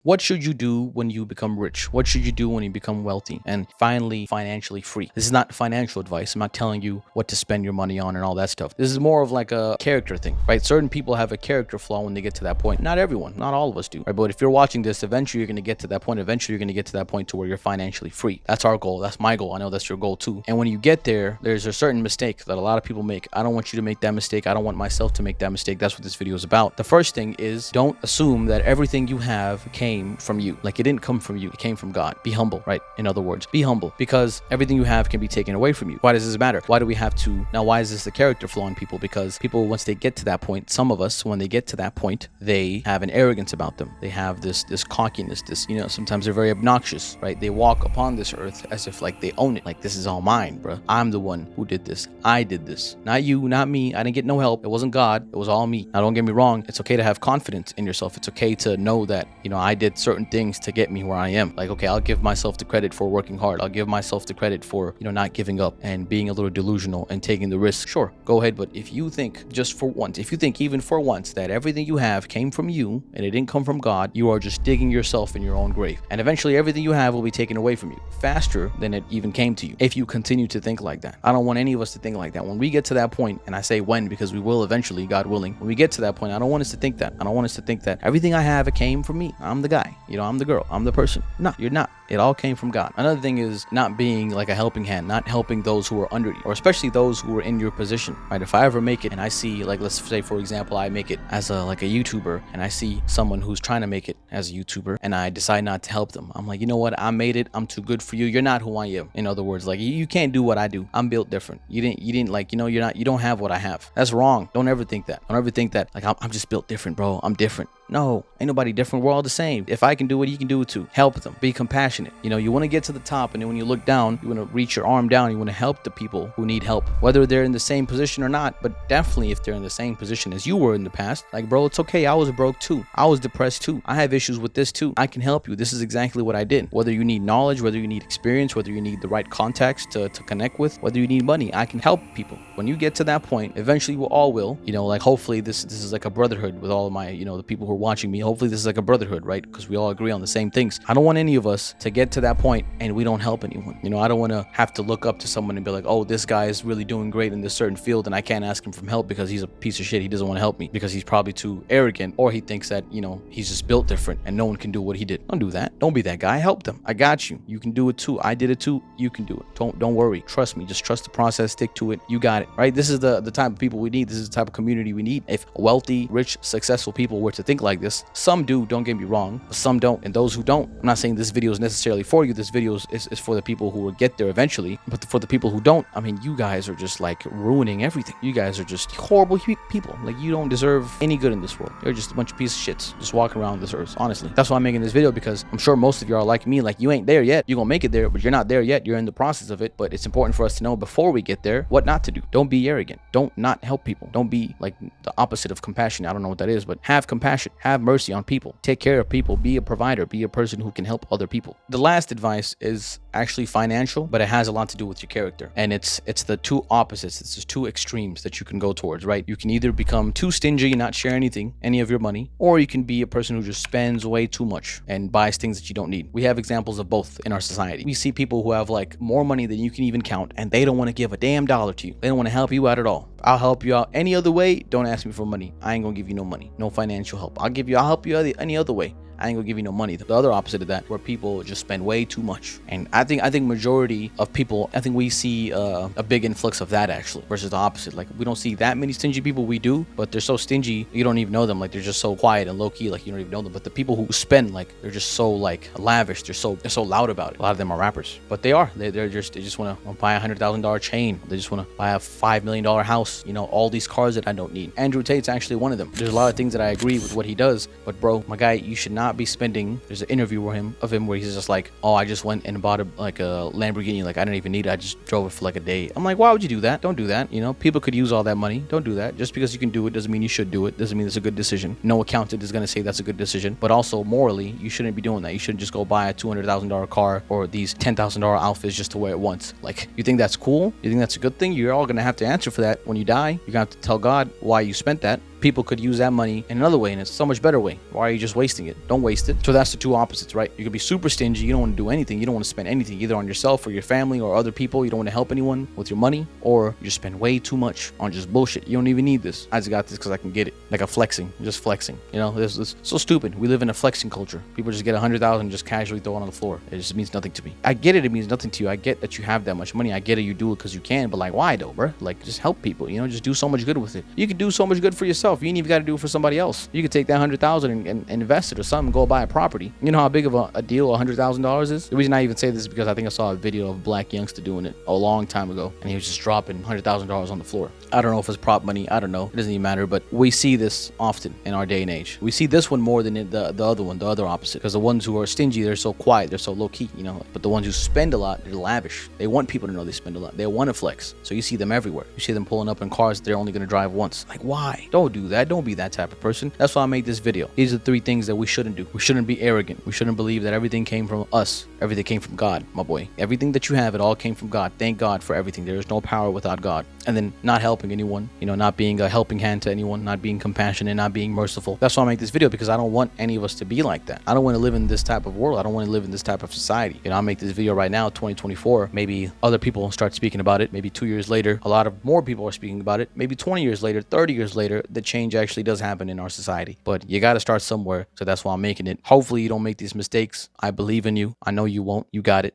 What should you do when you become rich? What should you do when you become wealthy and finally financially free? This is not financial advice. I'm not telling you what to spend your money on and all that stuff. This is more of like a character thing, right? Certain people have a character flaw when they get to that point. Not everyone, not all of us do, right? But if you're watching this, eventually you're going to get to that point. Eventually you're going to get to that point to where you're financially free. That's our goal. That's my goal. I know that's your goal too. And when you get there, there's a certain mistake that a lot of people make. I don't want you to make that mistake. I don't want myself to make that mistake. That's what this video is about. The first thing is don't assume that everything you have came from you. Like it didn't come from you, it came from God. Be humble, right? In other words, be humble, because everything you have can be taken away from you. Why does this matter? Why do we have to now? Why is this the character flaw in people? Because people, once they get to that point, some of us, when they get to that point, they have an arrogance about them. They have this cockiness, this, sometimes they're very obnoxious, right? They walk upon this earth as if like they own it, like this is all mine, bro. I'm the one who did this. I did this, not you, not me. I didn't get no help. It wasn't God, it was all me. Now don't get me wrong, it's okay to have confidence in yourself. It's okay to know that I did certain things to get me where I am. Like, okay, I'll give myself the credit for working hard. I'll give myself the credit for, not giving up and being a little delusional and taking the risk. Sure, go ahead. But if you think just for once, if you think even for once that everything you have came from you and it didn't come from God, you are just digging yourself in your own grave. And eventually everything you have will be taken away from you faster than it even came to you if you continue to think like that. I don't want any of us to think like that. When we get to that point, and I say when because we will eventually, God willing, when we get to that point, I don't want us to think that. I don't want us to think that everything I have, it came from me. I'm the guy, I'm the girl, I'm the person. No, you're not. It all came from God. Another thing is not being like a helping hand, not helping those who are under you, or especially those who are in your position, right? If I ever make it and I see, like, let's say, for example, I make it as a YouTuber and I see someone who's trying to make it as a YouTuber and I decide not to help them. I'm like, you know what? I made it. I'm too good for you. You're not who I am. In other words, like you can't do what I do. I'm built different. You didn't like, you don't have what I have. That's wrong. Don't ever think that. Don't ever think that like I'm just built different, bro. I'm different. No, ain't nobody different. We're all the same. If I can do it, you can do it too. Help them. Be compassionate. You want to get to the top, and then when you look down, you want to reach your arm down. You want to help the people who need help, whether they're in the same position or not. But definitely if they're in the same position as you were in the past, like, bro, it's okay. I was broke too. I was depressed too. I have issues with this too. I can help you. This is exactly what I did. Whether you need knowledge, whether you need experience, whether you need the right contacts to connect with, whether you need money, I can help people. When you get to that point, eventually we all will. Like hopefully this is like a brotherhood with all of my, the people who are watching me. Hopefully this is like a brotherhood, right? Because we all agree on the same things. I don't want any of us to get to that point and we don't help anyone. I don't want to have to look up to someone and be like, oh, this guy is really doing great in this certain field and I can't ask him for help because he's a piece of shit. He doesn't want to help me because he's probably too arrogant, or he thinks that, he's just built different and no one can do what he did. Don't do that. Don't be that guy. Help them. I got you. You can do it too. I did it too. You can do it. Don't worry. Trust me. Just trust the process. Stick to it. You got it, right? This is the type of people we need. This is the type of community we need. If wealthy, rich, successful people were to think like this, some do, don't get me wrong, but some don't. And those who don't, I'm not saying this video is necessarily for you. This video is for the people who will get there eventually. But for the people who don't, I mean, you guys are just like ruining everything. You guys are just horrible people. Like, you don't deserve any good in this world. You're just a bunch of piece of shits just walking around this earth. Honestly, that's why I'm making this video, because I'm sure most of you are like me. Like, you ain't there yet. You're gonna make it there, but you're not there yet. You're in the process of it. But it's important for us to know before we get there what not to do. Don't be arrogant. Don't not help people. Don't be like the opposite of compassion. I don't know what that is, but have compassion. Have mercy on people. Take care of people. Be a provider. Be a person who can help other people. The last advice is actually financial, but it has a lot to do with your character, and it's the two opposites. It's just two extremes that you can go towards, right? You can either become too stingy and not share any of your money, or you can be a person who just spends way too much and buys things that you don't need. We have examples of both in our society. We see people who have like more money than you can even count, and they don't want to give a damn dollar to you. They don't want to help you out at all. I'll help you out any other way. Don't ask me for money. I ain't gonna give you no money, no financial help. I'll help you any other way. I ain't gonna give you no money. The other opposite of that, where people just spend way too much. And I think majority of people, I think we see a big influx of that actually, versus the opposite. Like, we don't see that many stingy people. We do, but they're so stingy you don't even know them. Like, they're just so quiet and low key, like you don't even know them. But the people who spend, like, they're just so like lavish. They're so loud about it. A lot of them are rappers, but they just want to buy $100,000 chain. They just want to buy a $5 million house. All these cars that I don't need. Andrew Tate's actually one of them. There's a lot of things that I agree with what he does, but bro, my guy, you should not be spending. There's an interview of him where he's just like, oh, I just went and bought a Lamborghini, like I didn't even need it. I just drove it for like a day. I'm like, why would you do that? Don't do that. People could use all that money. Don't do that. Just because you can do it doesn't mean you should do it. Doesn't mean it's a good decision. No accountant is going to say that's a good decision. But also morally, you shouldn't be doing that. You shouldn't just go buy a $200,000 car or these $10,000 outfits just to wear it once. Like, you think that's cool? You think that's a good thing? You're all going to have to answer for that when you die. You're going to have to tell God why you spent that. People could use that money in another way, and it's so much better way. Why are you just wasting it? Don't waste it. So that's the two opposites, right? You could be super stingy. You don't want to do anything. You don't want to spend anything, either on yourself or your family or other people. You don't want to help anyone with your money, or you just spend way too much on just bullshit. You don't even need this. I just got this because I can get it. Like a flexing, just flexing. You know, this so stupid. We live in a flexing culture. People just get 100,000 and just casually throw it on the floor. It just means nothing to me. I get it. It means nothing to you. I get that you have that much money. I get it. You do it because you can. But like, why though, bro? Like, just help people. You know, just do so much good with it. You could do so much good for yourself. You ain't even got to do it for somebody else. You could take that 100,000 and invest it or something. Go buy a property. You know how big of a deal $100,000 is? The reason I even say this is because I think I saw a video of a black youngster doing it a long time ago, and he was just dropping $100,000 on the floor. I don't know if it's prop money. I don't know. It doesn't even matter. But we see this often in our day and age. We see this one more than the other one, the other opposite. Because the ones who are stingy, they're so quiet, they're so low key, you know. But the ones who spend a lot, they're lavish. They want people to know they spend a lot. They want to flex. So you see them everywhere. You see them pulling up in cars they're only going to drive once. Like, why? Don't do that. Don't be that type of person. That's why I made this video. These are the 3 things that we shouldn't do. We shouldn't be arrogant. We shouldn't believe that everything came from us. Everything came from God, my boy. Everything that you have, it all came from God. Thank God for everything. There is no power without God. And then not helping anyone, you know, not being a helping hand to anyone, not being compassionate, not being merciful. That's why I make this video, because I don't want any of us to be like that. I don't want to live in this type of world. I don't want to live in this type of society. You know, I make this video right now, 2024. Maybe other people will start speaking about it. Maybe 2 years later, a lot of more people are speaking about it. Maybe 20 years later, 30 years later, the change actually does happen in our society. But you got to start somewhere. So that's why I'm making it. Hopefully you don't make these mistakes. I believe in you. I know you won't. You got it.